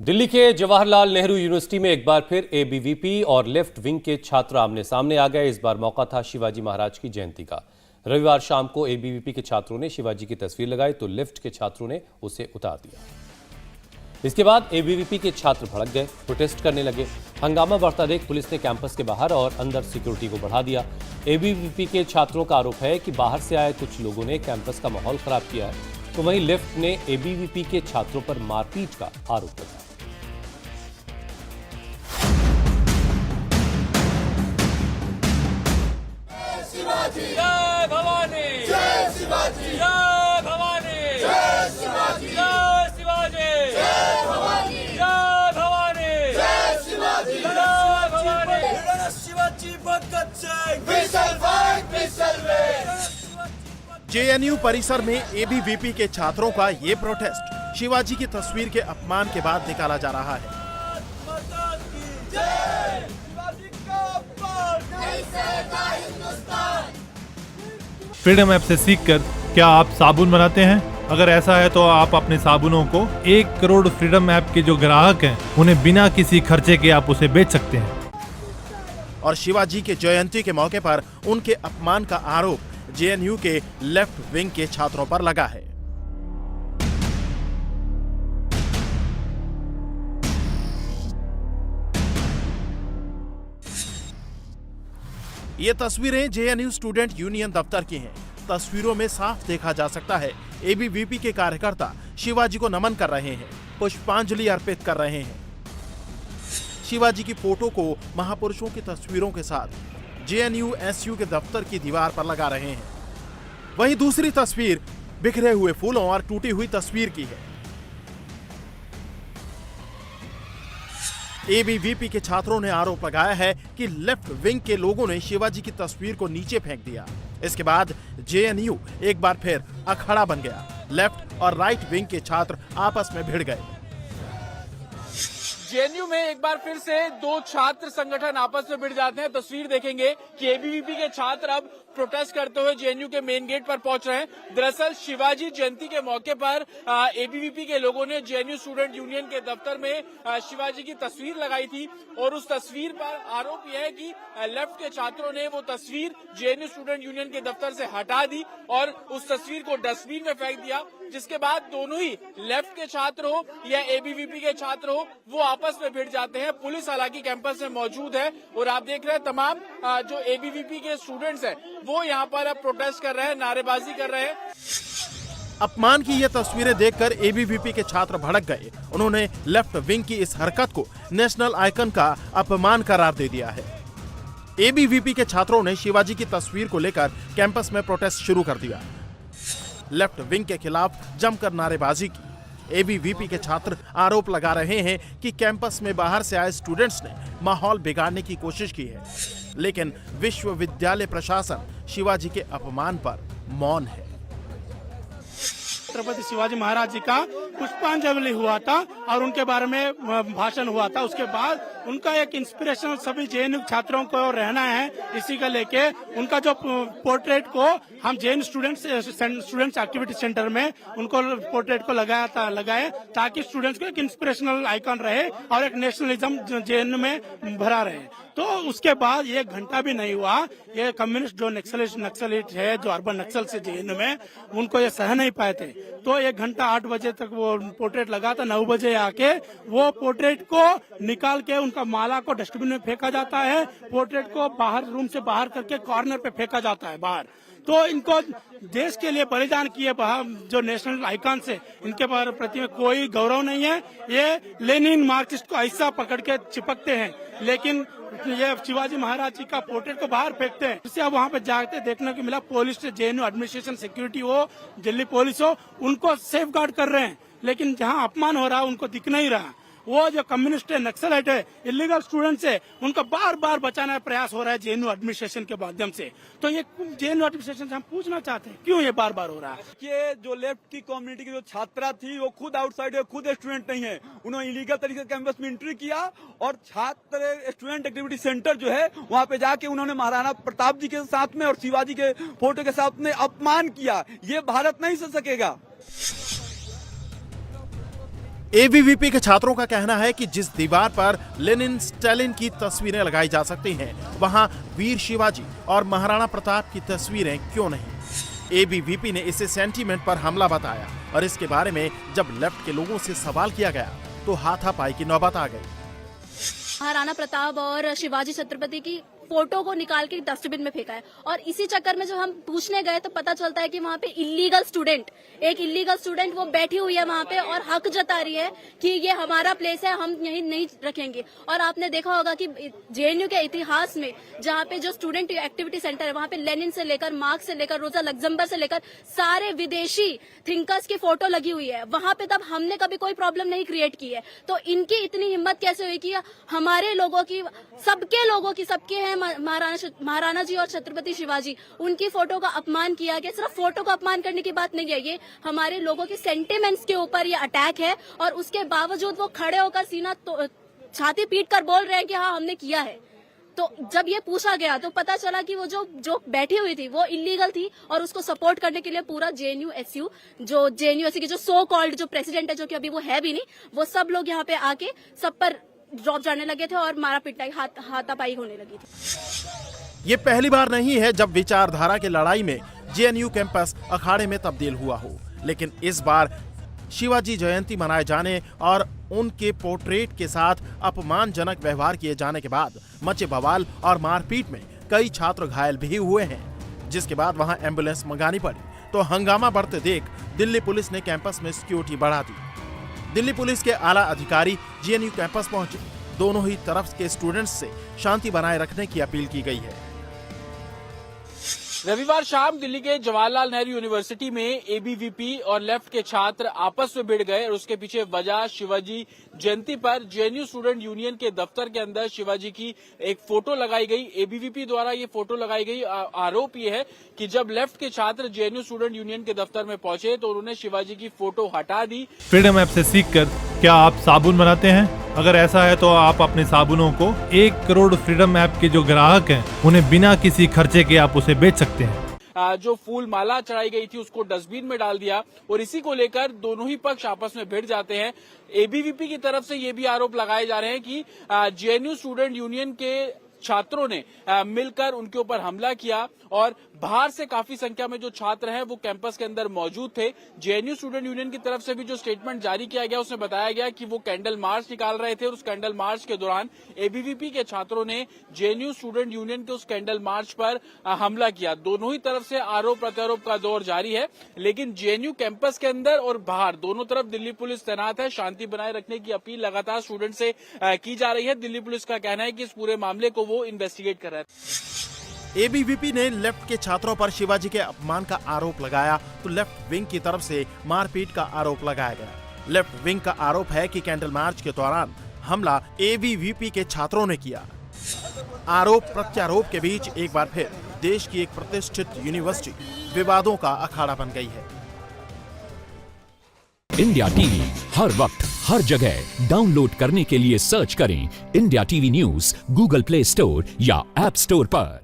दिल्ली के जवाहरलाल नेहरू यूनिवर्सिटी में एक बार फिर एबीवीपी और लेफ्ट विंग के छात्र आमने सामने आ गए। इस बार मौका था शिवाजी महाराज की जयंती का। रविवार शाम को एबीवीपी के छात्रों ने शिवाजी की तस्वीर लगाई तो लेफ्ट के छात्रों ने उसे उतार दिया। इसके बाद एबीवीपी के छात्र भड़क गए, प्रोटेस्ट करने लगे। हंगामा बढ़ता देख पुलिस ने कैंपस के बाहर और अंदर सिक्योरिटी को बढ़ा दिया। एबीवीपी के छात्रों का आरोप है कि बाहर से आए कुछ लोगों ने कैंपस का माहौल खराब किया है, तो वहीं लेफ्ट ने एबीवीपी के छात्रों पर मारपीट का आरोप लगाया। जय भवानी, जय शिवाजी, जय भवानी, जय शिवाजी, जय शिवाजी, जय भवानी, जय भवानी, जय शिवाजी, जय Bhavani, Shivaji Bhagat Singh, we shall fight, we shall win। JNU परिसर में एबीवीपी के छात्रों का ये प्रोटेस्ट शिवाजी की तस्वीर के अपमान के बाद निकाला जा रहा है। फ्रीडम ऐप से सीखकर क्या आप साबुन बनाते हैं? अगर ऐसा है तो आप अपने साबुनों को 1 करोड़ फ्रीडम ऐप के जो ग्राहक हैं उन्हें बिना किसी खर्चे के आप उसे बेच सकते हैं। और शिवाजी के जयंती के मौके पर उनके अपमान का आरोप जेएनयू के लेफ्ट विंग के छात्रों पर लगा है। ये तस्वीरें जेएनयू स्टूडेंट यूनियन दफ्तर की हैं। तस्वीरों में साफ देखा जा सकता है एबीवीपी के कार्यकर्ता शिवाजी को नमन कर रहे हैं, पुष्पांजलि अर्पित कर रहे हैं। शिवाजी की फोटो को महापुरुषों की तस्वीरों के साथ जेएनयू एसयू के दफ्तर की दीवार पर लगा रहे हैं। वहीं दूसरी तस्वीर बिखरे हुए फूलों और टूटी हुई तस्वीर की है। एबीवीपी के छात्रों ने आरोप लगाया है कि लेफ्ट विंग के लोगों ने शिवाजी की तस्वीर को नीचे फेंक दिया। इसके बाद जेएनयू एक बार फिर अखाड़ा बन गया। लेफ्ट और राइट विंग के छात्र आपस में भिड़ गए। जेएनयू में एक बार फिर से दो छात्र संगठन आपस में भिड़ जाते हैं। तस्वीर देखेंगे कि एबीवीपी के छात्र अब प्रोटेस्ट करते हुए जेएनयू के मेन गेट पर पहुंच रहे हैं। दरअसल शिवाजी जयंती के मौके पर एबीवीपी के लोगों ने जेएनयू स्टूडेंट यूनियन के दफ्तर में शिवाजी की तस्वीर लगाई थी और उस तस्वीर पर आरोप यह है कि लेफ्ट के छात्रों ने वो तस्वीर जेएनयू स्टूडेंट यूनियन के दफ्तर से हटा दी और उस तस्वीर को डस्टबिन में फेंक दिया, जिसके बाद दोनों ही लेफ्ट के छात्र हो या एबीवीपी के छात्र हो वो आपस में भिड़ जाते हैं। पुलिस हालांकि कैंपस में मौजूद है और आप देख रहे हैं तमाम जो एबीवीपी के स्टूडेंट्स हैं वो यहाँ पर अब प्रोटेस्ट कर रहे हैं, नारेबाजी कर रहे हैं। अपमान की ये तस्वीरें देखकर एबीवीपी के छात्र भड़क गए। उन्होंने लेफ्ट विंग की इस हरकत को नेशनल आइकन का अपमान करार दे दिया है। एबीवीपी के छात्रों ने शिवाजी की तस्वीर को लेकर कैंपस में प्रोटेस्ट शुरू कर दिया। लेफ्ट विंग के खिलाफ जमकर नारेबाजी की। एबीवीपी के छात्र आरोप लगा रहे हैं कि कैंपस में बाहर से आए स्टूडेंट्स ने माहौल बिगाड़ने की कोशिश की है, लेकिन विश्वविद्यालय प्रशासन शिवाजी के अपमान पर मौन है। छत्रपति शिवाजी महाराज जी का पुष्पांजलि हुआ था और उनके बारे में भाषण हुआ था। उसके बाद उनका एक इंस्पिरेशन सभी जेएनयू छात्रों को रहना है। इसी का लेके उनका जो पोर्ट्रेट को हम जेएनयू स्टूडेंट्स एक्टिविटी सेंटर में उनको पोर्ट्रेट को लगाए ताकि स्टूडेंट्स को एक इंस्पिरेशनल आइकन रहे और एक नेशनलिज्म जेएनयू में भरा रहे। तो उसके बाद 1 घंटा भी नहीं हुआ, ये कम्युनिस्ट जो नक्सलिट है जो अर्बन नक्सल से जेएनयू में, उनको ये सह नहीं पाए थे। तो 1 घंटा 8 बजे तक वो पोर्ट्रेट लगा था। 9 बजे आके वो पोर्ट्रेट को निकाल के उनका माला को डस्टबिन में फेंका जाता है। पोर्ट्रेट को बाहर रूम से बाहर करके कॉर्नर पे फेंका जाता है बाहर। तो इनको देश के लिए बलिदान किए जो नेशनल आइकन से इनके प्रति में कोई गौरव नहीं है। ये लेनिन मार्क्सिस्ट को ऐसा पकड़ के चिपकते हैं, लेकिन ये शिवाजी महाराज जी का पोर्ट्रेट को बाहर फेंकते हैं। इससे अब वहाँ पे जाते देखने को मिला पुलिस से जेएनयू एडमिनिस्ट्रेशन सिक्योरिटी हो, दिल्ली पुलिस हो, उनको सेफ गार्ड कर रहे हैं, लेकिन जहाँ अपमान हो रहा है उनको दिख नहीं रहा। वो जो कम्युनिस्ट है, नक्सलाइट है, इलीगल स्टूडेंट्स है, उनका बार बार बचाने का प्रयास हो रहा है जेएनयू एडमिनिस्ट्रेशन के माध्यम से। तो ये जेएनयू एडमिनिस्ट्रेशन से हम पूछना चाहते हैं क्यों ये बार बार हो रहा है। कि जो लेफ्ट की कम्युनिटी की जो छात्रा थी वो खुद आउटसाइड है, खुद स्टूडेंट नहीं है। उन्होंने इलीगल तरीके से कैंपस में एंट्री किया और छात्र स्टूडेंट एक्टिविटी सेंटर जो है वहाँ पे जाके उन्होंने महाराणा प्रताप जी के साथ में और शिवाजी के फोटो के साथ में अपमान किया। ये भारत नहीं सह सकेगा। एबीवीपी के छात्रों का कहना है कि जिस दीवार पर लेनिन स्टालिन की तस्वीरें लगाई जा सकती हैं, वहां वीर शिवाजी और महाराणा प्रताप की तस्वीरें क्यों नहीं। एबीवीपी ने इसे सेंटीमेंट पर हमला बताया और इसके बारे में जब लेफ्ट के लोगों से सवाल किया गया तो हाथापाई की नौबत आ गई। महाराणा प्रताप और शिवाजी छत्रपति की फोटो को निकाल के डस्टबिन में फेंका है और इसी चक्कर में जब हम पूछने गए तो पता चलता है कि वहाँ पे एक इलीगल स्टूडेंट वो बैठी हुई है वहाँ पे और हक जता रही है कि ये हमारा प्लेस है, हम यहीं नहीं रखेंगे। और आपने देखा होगा कि जेएनयू के इतिहास में जहाँ पे जो स्टूडेंट एक्टिविटी सेंटर है वहाँ पे लेनिन से लेकर मार्क्स से लेकर रोजा लग्जमबर्ग से लेकर सारे विदेशी थिंकर्स की फोटो लगी हुई है वहाँ पे। तब हमने कभी कोई प्रॉब्लम नहीं क्रिएट की है, तो इनकी इतनी हिम्मत कैसे हुई कि हमारे लोगों की, सबके हैं महाराणा जी और छत्रपति शिवाजी, उनकी फोटो का अपमान किया गया। सिर्फ फोटो का अपमान करने की बात नहीं है, ये हमारे लोगों के सेंटिमेंट्स के ऊपर ये अटैक है और उसके बावजूद वो खड़े होकर सीना तो छाती पीट कर बोल रहे हैं कि हाँ हमने किया है। तो जब ये पूछा गया तो पता चला कि वो जो बैठी हुई थी वो इलीगल थी और उसको सपोर्ट करने के लिए पूरा जेएनयू की जो सो कॉल्ड जो प्रेसिडेंट है, जो कि अभी वो है भी नहीं, वो सब लोग यहाँ पे आके सब पर ड्रॉप जाने लगे थे और मारा पिटाई हाथापाई होने लगी थी। ये पहली बार नहीं है जब विचारधारा की लड़ाई में जेएनयू कैंपस अखाड़े में तब्दील हुआ हो, लेकिन इस बार शिवाजी जयंती मनाए जाने और उनके पोर्ट्रेट के साथ अपमानजनक व्यवहार किए जाने के बाद मचे बवाल और मारपीट में कई छात्र घायल भी हुए हैं, जिसके बाद वहां एम्बुलेंस मंगानी पड़ी। तो हंगामा बढ़ते देख दिल्ली पुलिस ने कैंपस में सिक्योरिटी बढ़ा दी। दिल्ली पुलिस के आला अधिकारी जेएनयू कैंपस पहुंचे। दोनों ही तरफ के स्टूडेंट्स से शांति बनाए रखने की अपील की गई है। रविवार शाम दिल्ली के जवाहरलाल नेहरू यूनिवर्सिटी में एबीवीपी और लेफ्ट के छात्र आपस में भिड़ गए और उसके पीछे वजह शिवाजी जयंती पर जेएनयू स्टूडेंट यूनियन के दफ्तर के अंदर शिवाजी की एक फोटो लगाई गई। एबीवीपी द्वारा ये फोटो लगाई गई। आरोप ये है कि जब लेफ्ट के छात्र जेएनयू स्टूडेंट यूनियन के दफ्तर में पहुंचे तो उन्होंने शिवाजी की फोटो हटा दी। फ्रीडम ऐप से सीखकर क्या आप साबुन बनाते हैं? अगर ऐसा है तो आप अपने साबुनों को 1 करोड़ फ्रीडम ऐप के जो ग्राहक हैं उन्हें बिना किसी खर्चे के आप उसे बेच सकते हैं। जो फूल माला चढ़ाई गई थी उसको डस्टबिन में डाल दिया और इसी को लेकर दोनों ही पक्ष आपस में भिड़ जाते हैं। एबीवीपी की तरफ से ये भी आरोप लगाए जा रहे हैं कि जेएनयू स्टूडेंट यूनियन के छात्रों ने मिलकर उनके ऊपर हमला किया और बाहर से काफी संख्या में जो छात्र हैं वो कैंपस के अंदर मौजूद थे। जेएनयू स्टूडेंट यूनियन की तरफ से भी जो स्टेटमेंट जारी किया गया उसमें बताया गया कि वो कैंडल मार्च निकाल रहे थे और उस कैंडल मार्च के दौरान एबीवीपी के छात्रों ने जेएनयू स्टूडेंट यूनियन के उस कैंडल मार्च पर हमला किया। दोनों ही तरफ से आरोप प्रत्यारोप का दौर जारी है, लेकिन जेएनयू कैंपस के अंदर और बाहर दोनों तरफ दिल्ली पुलिस तैनात है। शांति बनाए रखने की अपील लगातार स्टूडेंट से की जा रही है। दिल्ली पुलिस का कहना है कि इस पूरे मामले को वो इन्वेस्टिगेट कर रहा है। एबीवीपी ने लेफ्ट के छात्रों पर शिवाजी के अपमान का आरोप लगाया तो लेफ्ट विंग की तरफ से मारपीट का आरोप लगाया गया। लेफ्ट विंग का आरोप है कि कैंडल मार्च के दौरान हमला एबीवीपी के छात्रों ने किया। आरोप प्रत्यारोप के बीच एक बार फिर देश की एक प्रतिष्ठित यूनिवर्सिटी विवादों का अखाड़ा बन गई है। इंडिया टीवी हर वक्त हर जगह डाउनलोड करने के लिए सर्च करें India TV news Google play store या ऐप स्टोर पर।